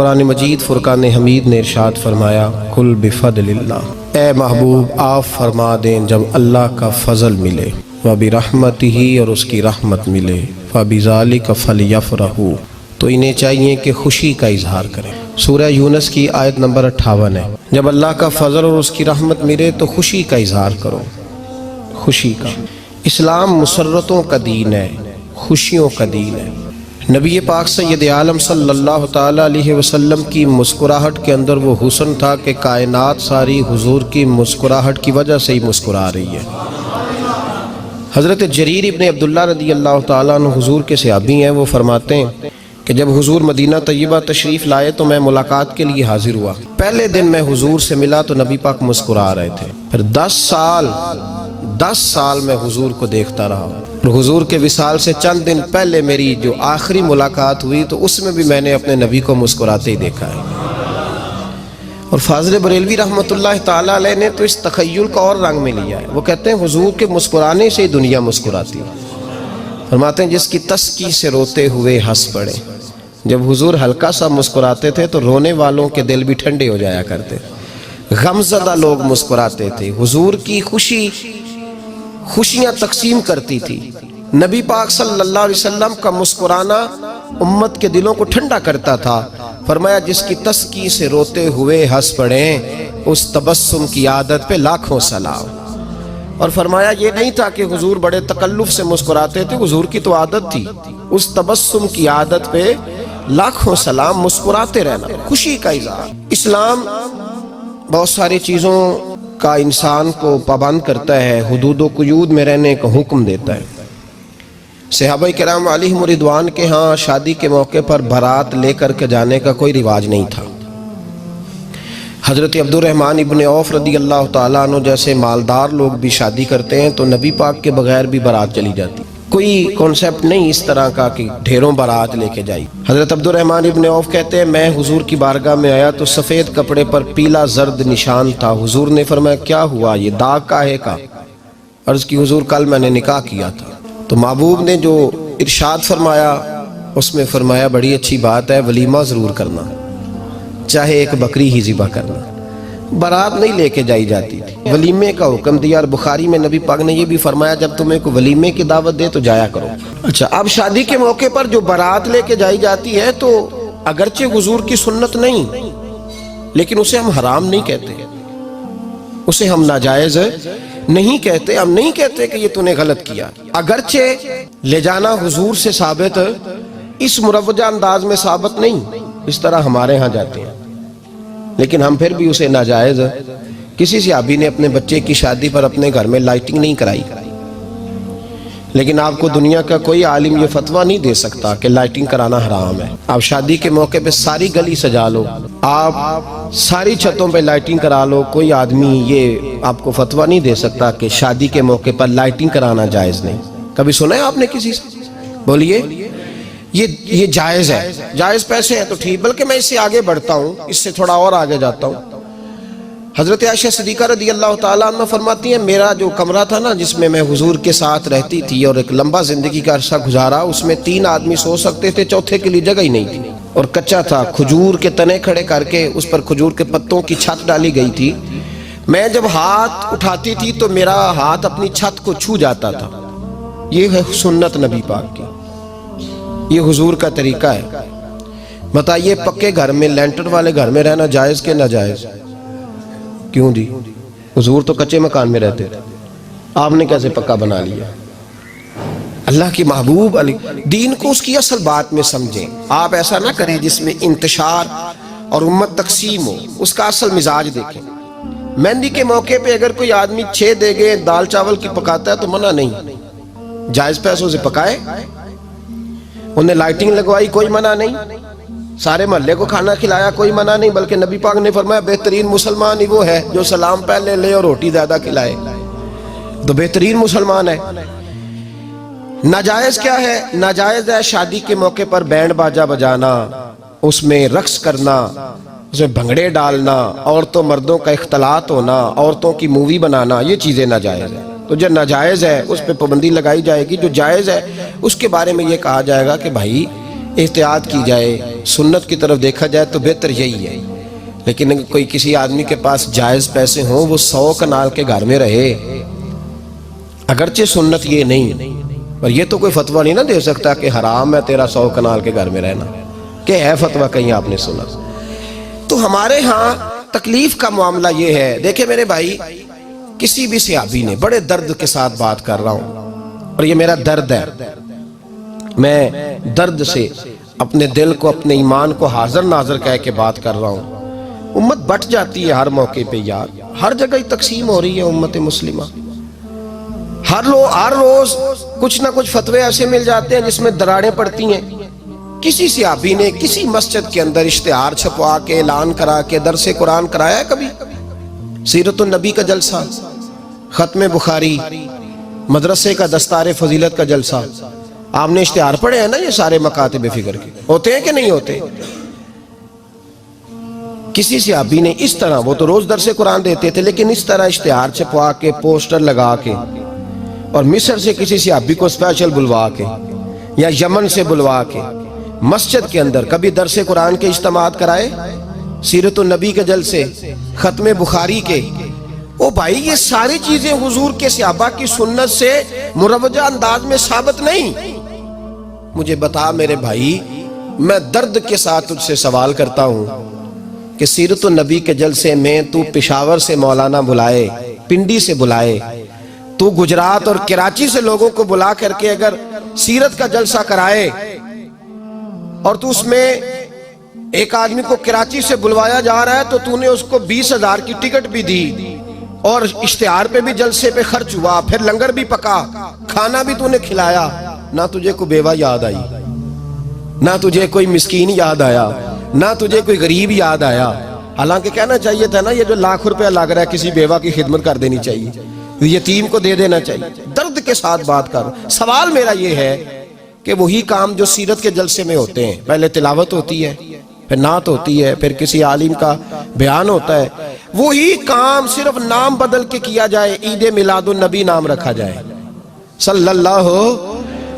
قرآن مجید فرقان حمید نے ارشاد فرمایا قل بفضل اللہ، اے محبوب آپ فرما دیں جب اللہ کا فضل ملے، وبرحمتہ اور اس کی رحمت ملے، فبذالک فلیفرحوا تو انہیں چاہیے کہ خوشی کا اظہار کریں۔ سورہ یونس کی آیت نمبر 58 ہے، جب اللہ کا فضل اور اس کی رحمت ملے تو خوشی کا اظہار کرو، خوشی کا۔ اسلام مسرتوں کا دین ہے، خوشیوں کا دین ہے۔ نبی پاک سید عالم صلی اللہ تعالیٰ علیہ وسلم کی مسکراہٹ کے اندر وہ حسن تھا کہ کائنات ساری حضور کی مسکراہٹ کی وجہ سے ہی مسکرا رہی ہے۔ حضرت جریر ابن عبداللہ رضی اللہ تعالیٰ عنہ حضور کے صحابی ہیں، وہ فرماتے ہیں کہ جب حضور مدینہ طیبہ تشریف لائے تو میں ملاقات کے لیے حاضر ہوا۔ پہلے دن میں حضور سے ملا تو نبی پاک مسکرا رہے تھے۔ پھر 10 سال میں حضور کو دیکھتا رہا، اور حضور کے وصال سے چند دن پہلے میری جو آخری ملاقات ہوئی تو اس میں بھی میں نے اپنے نبی کو مسکراتے ہی دیکھا ہے۔ اور فاضل بریلوی رحمۃ اللہ تعالیٰ علیہ نے تو اس تخیل کا اور رنگ میں لیا ہے۔ وہ کہتے ہیں حضور کے مسکرانے سے ہی دنیا مسکراتی ہے۔ فرماتے ہیں جس کی تسکی سے روتے ہوئے ہنس پڑے۔ جب حضور ہلکا سا مسکراتے تھے تو رونے والوں کے دل بھی ٹھنڈے ہو جایا کرتے، غمزدہ لوگ مسکراتے تھے۔ حضور کی خوشیاں تقسیم کرتی تھی۔ نبی پاک صلی اللہ علیہ وسلم کا مسکرانا امت کے دلوں کو ٹھنڈا کرتا تھا۔ فرمایا جس کی تسکی سے روتے ہوئے ہنس پڑیں اس تبسم کی عادت پہ لاکھوں سلام۔ اور فرمایا یہ نہیں تھا کہ حضور بڑے تکلف سے مسکراتے تھے، حضور کی تو عادت تھی اس تبسم کی عادت پہ لاکھوں سلام، مسکراتے رہنا، خوشی کا اظہار۔ اسلام بہت ساری چیزوں کا انسان کو پابند کرتا ہے، حدود و قیود میں رہنے کا حکم دیتا ہے۔ صحابہ کرام علیہم رضوان کے ہاں شادی کے موقع پر بارات لے کر کے جانے کا کوئی رواج نہیں تھا۔ حضرت عبد الرحمن ابن عوف رضی اللہ تعالیٰ عنہ جیسے مالدار لوگ بھی شادی کرتے ہیں تو نبی پاک کے بغیر بھی بارات چلی جاتی، کوئی کانسیپٹ نہیں اس طرح کا کہ ڈھیروں بارات لے کے جائی۔ حضرت عبد الرحمن ابن عوف کہتے ہیں میں حضور کی بارگاہ میں آیا تو سفید کپڑے پر پیلا زرد نشان تھا۔ حضور نے فرمایا کیا ہوا، یہ داغ کاہے کا؟ عرض کی حضور کل میں نے نکاح کیا تھا۔ تو محبوب نے جو ارشاد فرمایا اس میں فرمایا بڑی اچھی بات ہے، ولیمہ ضرور کرنا، چاہے ایک بکری ہی ذبح کرنا۔ بارات نہیں لے کے جائی جاتی تھی، ولیمے کا حکم دیا۔ اور بخاری میں نبی پاک نے یہ بھی فرمایا جب تمہیں کوئی ولیمے کی دعوت دے تو جایا کرو۔ اچھا، اب شادی کے موقع پر جو بارات لے کے جائی جاتی ہے تو اگرچہ حضور کی سنت نہیں لیکن اسے ہم حرام نہیں کہتے، اسے ہم ناجائز نہیں کہتے، ہم نہیں کہتے کہ یہ تو نے غلط کیا۔ اگرچہ لے جانا حضور سے ثابت اس مروجہ انداز میں ثابت نہیں، اس طرح ہمارے ہاں جاتے ہیں، لیکن ہم پھر بھی اسے ناجائز۔ کسی صحابی نے اپنے بچے کی شادی پر اپنے گھر میں لائٹنگ نہیں کرائی، لیکن آپ کو دنیا کا کوئی عالم یہ فتویٰ نہیں دے سکتا کہ لائٹنگ کرانا حرام ہے۔ آپ شادی کے موقع پہ ساری گلی سجا لو، آپ ساری چھتوں پہ لائٹنگ کرا لو، کوئی آدمی یہ آپ کو فتویٰ نہیں دے سکتا کہ شادی کے موقع پر لائٹنگ کرانا جائز نہیں۔ کبھی سنا ہے آپ نے کسی سے؟ بولیے، یہ جائز ہے، جائز پیسے ہیں تو ٹھیک، بلکہ میں اس سے آگے بڑھتا ہوں، اس سے تھوڑا اور آگے جاتا ہوں۔ حضرت عائشہ صدیقہ رضی اللہ تعالیٰ عنہ فرماتی ہیں میرا جو کمرہ تھا نا جس میں میں حضور کے ساتھ رہتی تھی اور ایک لمبا زندگی کا عرصہ گزارا، اس میں 3 آدمی سو سکتے تھے، چوتھے کے لیے جگہ ہی نہیں تھی، اور کچا تھا، کھجور کے تنے کھڑے کر کے اس پر کھجور کے پتوں کی چھت ڈالی گئی تھی۔ میں جب ہاتھ اٹھاتی تھی تو میرا ہاتھ اپنی چھت کو چھو جاتا تھا۔ یہ ہے سنت نبی پاک کی، یہ حضور کا طریقہ ہے۔ بتائیے پکے گھر میں، لینٹر والے گھر میں رہنا جائز کہ ناجائز؟ کیوں جی؟ حضور تو کچے مکان میں رہتے تھے، آپ نے کیسے پکا بنا لیا؟ اللہ کی محبوب علی دین کو اس کی اصل بات میں سمجھیں۔ آپ ایسا نہ کریں جس میں انتشار اور امت تقسیم ہو، اس کا اصل مزاج دیکھیں۔ مہندی کے موقع پہ اگر کوئی آدمی 6 دیگیں دال چاول کی پکاتا ہے تو منع نہیں، جائز پیسوں سے پکائے۔ انہیں لائٹنگ لگوائی، کوئی منع نہیں، سارے محلے کو کھانا کھلایا، کوئی منع نہیں، بلکہ نبی پاک نے فرمایا بہترین مسلمان ہی وہ ہے جو سلام پہلے لے اور روٹی زیادہ کھلائے، تو بہترین مسلمان ہے۔ ناجائز کیا ہے؟ ناجائز ہے شادی کے موقع پر بینڈ باجا بجانا، اس میں رقص کرنا، اس میں بھنگڑے ڈالنا، عورتوں مردوں کا اختلاط ہونا، عورتوں کی مووی بنانا، یہ چیزیں ناجائز ہیں۔ تو جو ناجائز ہے اس پہ پابندی لگائی جائے گی، جو جائز ہے اس کے بارے میں یہ کہا جائے گا کہ بھائی احتیاط کی جائے، سنت کی طرف دیکھا جائے تو بہتر یہی ہے۔ لیکن اگر کوئی کسی آدمی کے پاس جائز پیسے ہوں، وہ 100 کنال کے گھر میں رہے، اگرچہ سنت یہ نہیں، اور یہ تو کوئی فتویٰ نہیں نہ دے سکتا کہ حرام ہے تیرا 100 کنال کے گھر میں رہنا، کہ ہے فتویٰ کہیں آپ نے سنا؟ تو ہمارے ہاں تکلیف کا معاملہ یہ ہے۔ دیکھیں میرے بھائی، کسی بھی صحابی نے، بڑے درد کے ساتھ بات کر رہا ہوں اور یہ میرا درد ہے، میں درد سے اپنے دل کو، اپنے ایمان کو حاضر ناظر کہہ کے بات کر رہا ہوں۔ امت بٹ جاتی ہے ہر موقع پہ یار، ہر جگہ ہی تقسیم ہو رہی ہے امت مسلمہ، ہر روز کچھ نہ کچھ فتوے ایسے مل جاتے ہیں جس میں دراڑیں پڑتی ہیں۔ کسی صحابی نے کسی مسجد کے اندر اشتہار چھپوا کے، اعلان کرا کے درس قرآن کرایا ہے کبھی؟ سیرت النبی کا جلسہ، ختم بخاری، مدرسے کا دستار فضیلت کا جلسہ، آپ نے اشتہار پڑھے ہیں نا یہ سارے مکاتب فکر کے، ہوتے ہیں کہ نہیں ہوتے؟ کسی صحابی نے اس طرح، وہ تو روز درس قرآن دیتے تھے، لیکن اس طرح اشتہار چھپوا کے، پوسٹر لگا کے، اور مصر سے کسی صحابی کو اسپیشل بلوا کے یا یمن سے بلوا کے مسجد کے اندر کبھی درس قرآن کے اجتماعات کرائے، سیرت النبی کے جلسے، ختم بخاری کے؟ او بھائی، یہ ساری چیزیں حضور کے صحابہ کی سنت سے مروجہ انداز میں ثابت نہیں۔ مجھے بتا میرے بھائی، میں درد کے ساتھ تجھ سے سوال کرتا ہوں کہ سیرت النبی کے جلسے میں تو پشاور سے مولانا بلائے، پنڈی سے بلائے، تو گجرات اور کراچی سے لوگوں کو بلا کر کے اگر سیرت کا جلسہ کرائے، اور تو اس میں ایک آدمی کو کراچی سے بلوایا جا رہا ہے تو تو نے اس کو 20,000 کی ٹکٹ بھی دی، اور اشتہار پہ بھی جلسے پہ خرچ ہوا، پھر لنگر بھی پکا، کھانا بھی تو نے کھلایا، نہ تجھے کوئی بیوہ یاد آئی، نہ تجھے کوئی مسکین یاد آیا، نہ تجھے کوئی غریب یاد آیا؟ حالانکہ کہنا چاہیے تھا نا، یہ جو ₹1,00,000 لگ رہا ہے کسی بیوہ کی خدمت کر دینی چاہیے، یتیم کو دے دینا چاہیے۔ درد کے ساتھ بات کر، سوال میرا یہ ہے کہ وہی کام جو سیرت کے جلسے میں ہوتے ہیں، پہلے تلاوت ہوتی ہے، پھر نعت ہوتی ہے، پھر کسی عالم کا بیان ہوتا ہے، وہی کام صرف نام بدل کے کیا جائے، عید میلاد النبی نام رکھا جائے صلی اللہ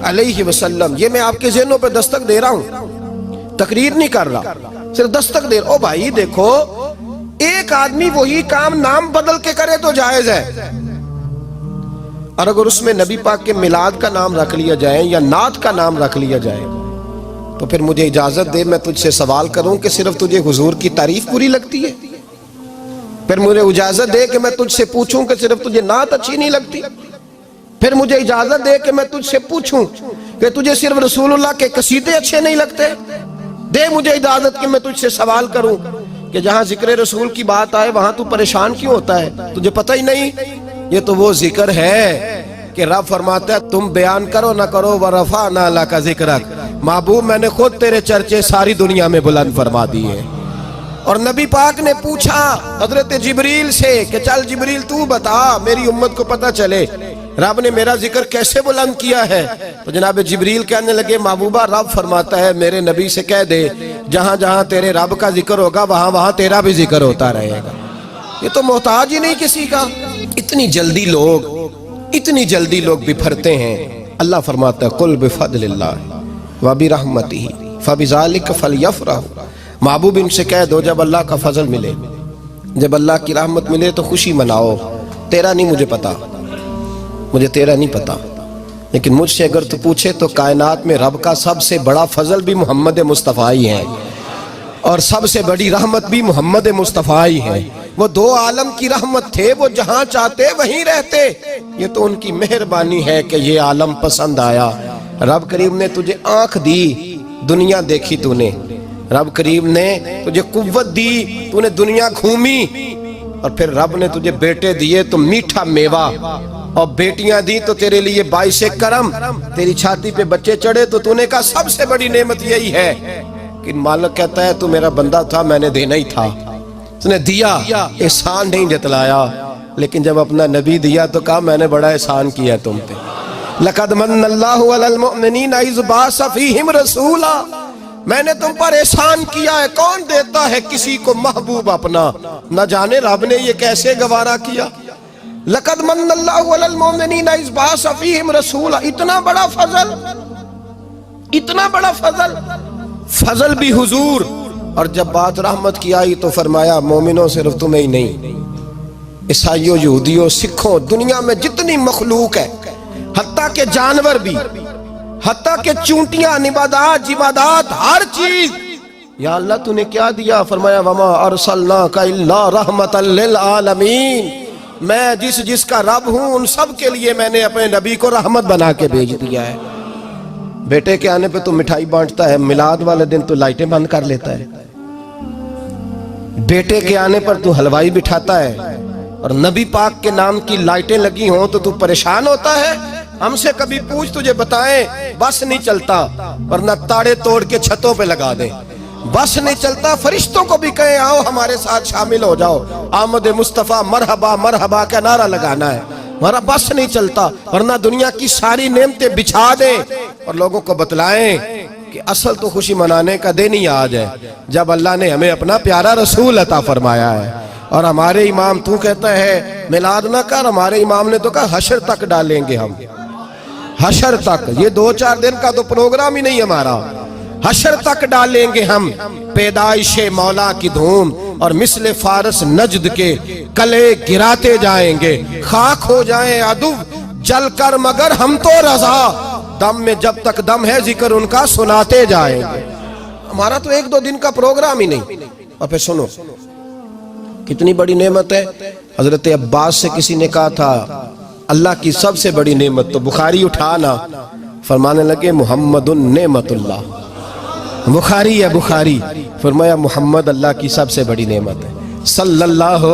علیہ وسلم۔ یہ میں آپ کے ذہنوں پہ دستک دے رہا ہوں، تقریر نہیں کر رہا، صرف دستک دے رہا ہوں۔ او بھائی دیکھو، ایک آدمی وہی کام نام بدل کے کرے تو جائز ہے، اور اگر اس میں نبی پاک کے میلاد کا نام رکھ لیا جائے یا نعت کا نام رکھ لیا جائے تو پھر مجھے اجازت دے میں تجھ سے سوال کروں کہ صرف تجھے حضور کی تعریف پوری لگتی ہے؟ پھر مجھے اجازت دے کہ میں تجھ سے پوچھوں کہ صرف تجھے نعت اچھی نہیں لگتی؟ پھر مجھے اجازت دے کہ میں تجھ سے پوچھوں کہ تجھے صرف رسول اللہ کے قصیدے اچھے نہیں لگتے؟ دے مجھے اجازت کہ میں تجھ سے سوال کروں کہ جہاں ذکر رسول کی بات آئے وہاں تو پریشان کیوں ہوتا ہے؟ تجھے پتہ ہی نہیں یہ تو وہ ذکر ہے کہ رب فرماتا ہے تم بیان کرو نہ کرو وَرَفَعْنَا لَكَ ذِكْرَكَ، محبوب میں نے خود تیرے چرچے ساری دنیا میں بلند فرما دیے۔ اور نبی پاک نے پوچھا حضرت جبریل سے کہ چل جبریل تو بتا، میری امت کو پتہ چلے رب نے میرا ذکر کیسے بلند کیا ہے؟ تو جناب جبریل کہنے لگے محبوبہ رب فرماتا ہے میرے نبی سے کہہ دے جہاں جہاں تیرے رب کا ذکر ہوگا وہاں وہاں تیرا بھی ذکر ہوتا رہے گا۔ یہ تو محتاج ہی نہیں کسی کا۔ اتنی جلدی لوگ بپھرتے ہیں۔ اللہ فرماتا ہے قل بفضل اللہ وبرحمتہ فبذلک فلیفرحوا، محبوب ان سے کہہ دو جب اللہ کا فضل ملے، جب اللہ کی رحمت ملے تو خوشی مناؤ۔ تیرا نہیں مجھے پتا، مجھے تیرا نہیں پتا، لیکن مجھ سے اگر تو پوچھے تو کائنات میں رب کا سب سے بڑا فضل بھی محمد مصطفیٰ ہی ہے، اور سب سے بڑی رحمت بھی محمد مصطفیٰ ہی ہے۔ وہ دو عالم کی رحمت تھے، وہ جہاں چاہتے وہیں رہتے، یہ تو ان کی مہربانی ہے کہ یہ عالم پسند آیا۔ رب کریم نے تجھے آنکھ دی، دنیا دیکھی تو نے، رب کریم نے تجھے قوت دی، تو نے دنیا گھومی، اور پھر رب نے تجھے بیٹے دیے تو میٹھا میوہ، اور بیٹیاں دی تو تیرے لیے باعث کرم، تیری چھاتی پہ بچے چڑھے تو تو نے کہا سب سے بڑی نعمت یہی ہے کہ مالک کہتا ہے تو میرا بندہ تھا، میں نے دینا ہی تھا، تو نے دیا، احسان نہیں جتلایا، لیکن جب اپنا نبی دیا تو کہا میں نے بڑا احسان کیا تم پہ۔ لَقَدْ مَنَّ اللَّهُ عَلَى الْمُؤْمِنِينَ إِذْ بَعَثَ فِيهِمْ رَسُولًا، میں نے تم پر احسان کیا ہے۔ کون دیتا ہے کسی کو محبوب اپنا؟ نہ جانے رب نے یہ کیسے گوارا کیا۔ لَقَدْ مَنَّ اللَّهُ عَلَى الْمُؤْمِنِينَ إِذْ بَعَثَ فِيهِمْ رَسُولًا، اتنا بڑا فضل۔ اتنا بڑا فضل، فضل بھی حضور. اور جب بات رحمت کی آئی تو فرمایا مومنوں صرف تمہیں ہی نہیں، عیسائیوں، یہودیوں، سکھوں، دنیا میں جتنی مخلوق ہے، حتیٰ کہ جانور بھی، حتیٰ کہ چونٹیاں، نباتات، جمادات، ہر چیز. یا اللہ تو نے کیا دیا؟ فرمایا وما ارسلناک الا رحمتا للعالمین. میں جس کا رب ہوں ان سب کے لیے میں نے اپنے نبی کو رحمت بنا کے بھیج دیا ہے. بیٹے کے آنے پہ تو مٹھائی بانٹتا ہے، میلاد والے دن تو لائٹیں بند کر لیتا ہے. بیٹے کے آنے پر تو حلوائی بٹھاتا ہے، اور نبی پاک کے نام کی لائٹیں لگی ہوں تو پریشان ہوتا ہے. ہم سے کبھی پوچھ تجھے بتائیں، بس نہیں چلتا، ورنہ تاڑے توڑ کے چھتوں پہ لگا دیں. بس نہیں چلتا، فرشتوں کو بھی کہیں آؤ ہمارے ساتھ شامل ہو جاؤ، آمد مصطفیٰ مرحبا مرحبا کا نعرہ لگانا ہے. ہمارا بس نہیں چلتا، ورنہ دنیا کی ساری نعمتیں بچھا دیں اور لوگوں کو بتلائیں کہ اصل تو خوشی منانے کا دن ہی آج ہے جب اللہ نے ہمیں اپنا پیارا رسول عطا فرمایا ہے. اور ہمارے امام تو کہتا ہے میلاد نہ کر، ہمارے امام نے تو کہا حشر تک ڈالیں گے ہم، حشر تک. یہ 2-4 دن کا تو پروگرام ہی نہیں ہمارا، حشر تک ڈالیں گے ہم پیدائش مولا کی دھوم، اور مثل فارس نجد کے کلے گراتے جائیں گے. خاک ہو جائیں عدو جل کر مگر ہم تو رضا، دم میں جب تک دم ہے ذکر ان کا سناتے جائیں گے. ہمارا تو 1-2 دن کا پروگرام ہی نہیں. اور پھر سنو کتنی بڑی نعمت ہے. حضرت عباس سے کسی نے کہا تھا اللہ کی سب سے بڑی نعمت، تو بخاری اٹھانا، فرمانے لگے محمد نعمت اللہ. بخاری ہے بخاری، فرمایا محمد اللہ کی سب سے بڑی نعمت ہے. صلی اللہ